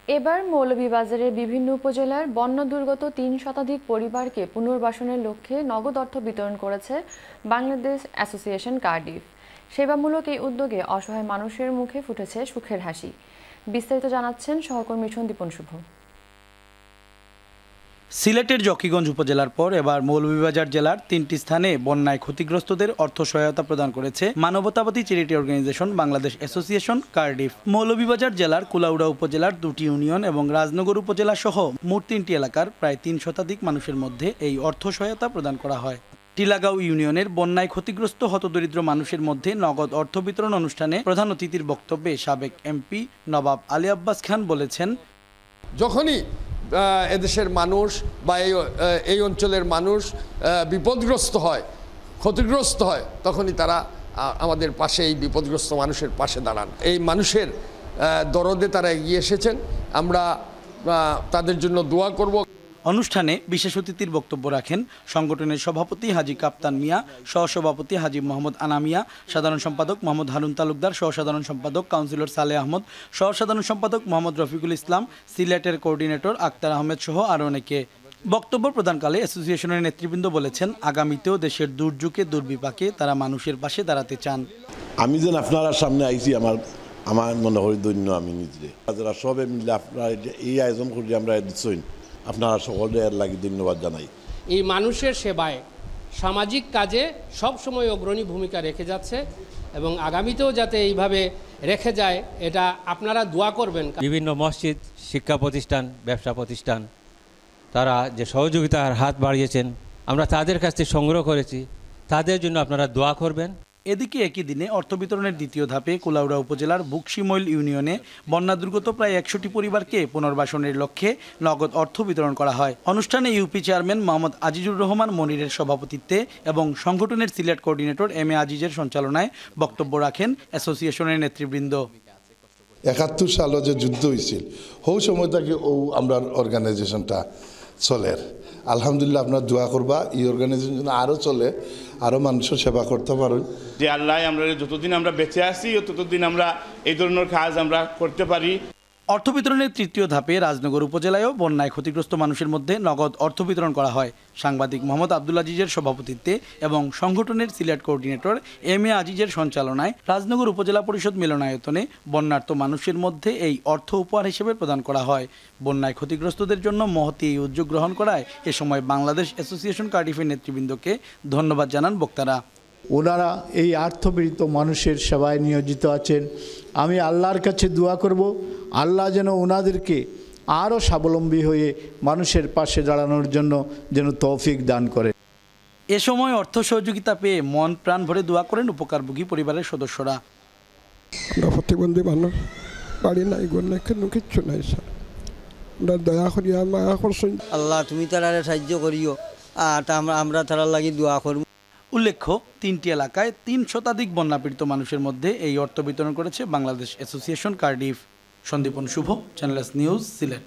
এবার মৌলভীবাজারের বিভিন্ন উপজেলার বন্যা দুর্গত ৩ শতাধিক পরিবারকে পুনর্বাসনের লক্ষ্যে নগদ অর্থ বিতরণ করেছে বাংলাদেশ অ্যাসোসিয়েশন কার্ডিফ। সেবামূলক এই উদ্যোগে অসহায় মানুষের মুখে ফুটেছে সুখের হাসি। বিস্তারিত জানাচ্ছেন সহকর্মী সন্দীপন শুভ। সিলেটের জকিগঞ্জ উপজেলার পর এবার মৌলভীবাজার জেলার ৩টি স্থানে বন্যায় ক্ষতিগ্রস্তদের অর্থ সহায়তা প্রদান করেছে মানবতাবাদী charity organisation Bangladesh Association Cardiff. Moulvibazar জেলার কুলাউড়া উপজেলার 2টি ইউনিয়ন এবং রাজনগর উপজেলা সহ মোট 3টি এলাকার প্রায় 3 শতাধিক মানুষের মধ্যে এই অর্থ সহায়তা প্রদান করা হয়। টিলাগাঁও ইউনিয়নের বন্যায় ক্ষতিগ্রস্ত হতদরিদ্র মানুষের মধ্যে নগদ অর্থ বিতরণ অনুষ্ঠানে প্রধান অতিথির বক্তব্যে সাবেক এমপি নবাব আলী আব্বাস খান বলেছেন, যখনই এদেশের মানুষ বা এই অঞ্চলের মানুষ বিপদগ্রস্ত হয়, ক্ষতিগ্রস্ত হয়, তখনই তারা আমাদের পাশে, এই বিপদগ্রস্ত মানুষের পাশে দাঁড়ান। এই মানুষের দরদে তারা এগিয়ে এসেছেন, আমরা তাদের জন্য দোয়া করব। অনুষ্ঠানে বিশেষ অতিথির বক্তব্য রাখেন সংগঠনের সভাপতি হাজী কাপ্তান মিয়া, সহসভাপতি হাজী মোহাম্মদ আনামিয়া, সাধারণ সম্পাদক মোহাম্মদ হারুন তালুকদার, সহসাধারণ সম্পাদক কাউন্সিলর সালেহ আহমদ, সহসাধারণ সম্পাদক মোহাম্মদ রফিকুল ইসলাম, সিলেটের কোঅর্ডিনেটর আক্তার আহমেদ সহ আরও অনেকে। বক্তব্য প্রদানকালে অ্যাসোসিয়েশনের নেতৃবৃন্দ বলেছেন, আগামীতেও দেশের দুর্যোগে দুর্বিপাকে তারা মানুষের পাশে দাঁড়াতে চান। আমি যেন আপনারা সামনে আইছি, আমার মনে হয় দৈন্য আমি নিজে, যারা সবে মিলে আপনারা এই আয়োজন করি আমরা দিচ্ছেন, আপনারা সকলে এর লাগি ধন্যবাদ জানাই। এই মানুষের সেবায়, সামাজিক কাজে সবসময় অগ্রণী ভূমিকা রেখে যাচ্ছে এবং আগামীতেও যাতে এইভাবে রেখে যায়, এটা আপনারা দোয়া করবেন। বিভিন্ন মসজিদ, শিক্ষা প্রতিষ্ঠান, ব্যবসা প্রতিষ্ঠান তারা যে সহযোগিতার হাত বাড়িয়েছেন, আমরা তাদের কাছ থেকে সংগ্রহ করেছি, তাদের জন্য আপনারা দোয়া করবেন। এদিকে একই দিনে অর্থ বিতরণের দ্বিতীয় ধাপে কুলাউড়া উপজেলার বুকশিমৈল ইউনিয়নে বন্যা দুর্গত প্রায় 100টি পরিবারকে পুনর্বাসনের লক্ষ্যে নগদ অর্থ বিতরণ করা হয়। অনুষ্ঠানে ইউপি চেয়ারম্যান মোহাম্মদ আজিজুর রহমান মনিরের সভাপতিত্বে এবং সংগঠনের সিলেট কোঅর্ডিনেটর এম এ আজিজের সঞ্চালনায় বক্তব্য রাখেন অ্যাসোসিয়েশনের নেতৃবৃন্দ। ৭১ সালে যে যুদ্ধ হয়েছিল, ওই সময় থেকে আমরা অর্গানাইজেশনটা চলের। আলহামদুলিল্লাহ, আপনার দোয়া করবা এই অর্গানাইজেশন আরও চলে, আরও মানুষের সেবা করতে পারেন। যে আল্লাহ আমরা যতদিন আমরা বেঁচে আছি ততদিন আমরা এই ধরনের কাজ আমরা করতে পারি। অর্থ বিতরণের তৃতীয় ধাপে রাজনগর উপজেলায়ও বন্যায় ক্ষতিগ্রস্ত মানুষের মধ্যে নগদ অর্থ বিতরণ করা হয়। সাংবাদিক মোহাম্মদ আব্দুল আজিজের সভাপতিত্বে এবং সংগঠনের সিলেট কোঅর্ডিনেটর এম এ আজিজের সঞ্চালনায় রাজনগর উপজেলা পরিষদ মিলনায়তনে বন্যার্ত মানুষের মধ্যে এই অর্থ উপহার হিসেবে প্রদান করা হয়। বন্যায় ক্ষতিগ্রস্তদের জন্য মহতী এই উদ্যোগ গ্রহণ করায় এ সময় বাংলাদেশ অ্যাসোসিয়েশন কার্ডিফের নেতৃবৃন্দকে ধন্যবাদ জানান বক্তারা। ওনারা এই আর্থপীড়িত মানুষের সেবায় নিয়োজিত আছেন। আমি আল্লাহর কাছে দোয়া করব, আল্লাহ যেন ওনাদেরকে আরও স্বাবলম্বী হয়ে মানুষের পাশে দাঁড়ানোর জন্য যেন তৌফিক দান করে। এ সময় অর্থ সহযোগিতা পেয়ে মন প্রাণ ভরে দোয়া করেন উপকারভোগী পরিবারের সদস্যরা। আমরা প্রতিবন্ধী মানুষ, বাড়ি নাই, ঘর নাই, কোনো কিচ্ছু নাই স্যার, আমরা দয়া করি, মায়া করছেন। আল্লাহ তুমি তারা সাহায্য করিও, আর আমরা তারা লাগি দোয়া করব। উল্লেখ্য, 3টি এলাকায় 3 শতাধিক বন্যাপীড়িত মানুষের মধ্যে এই অর্থ বিতরণ করেছে বাংলাদেশ অ্যাসোসিয়েশন কার্ডিফ। সন্দীপন শুভ, চ্যানেল এস নিউজ, সিলেট।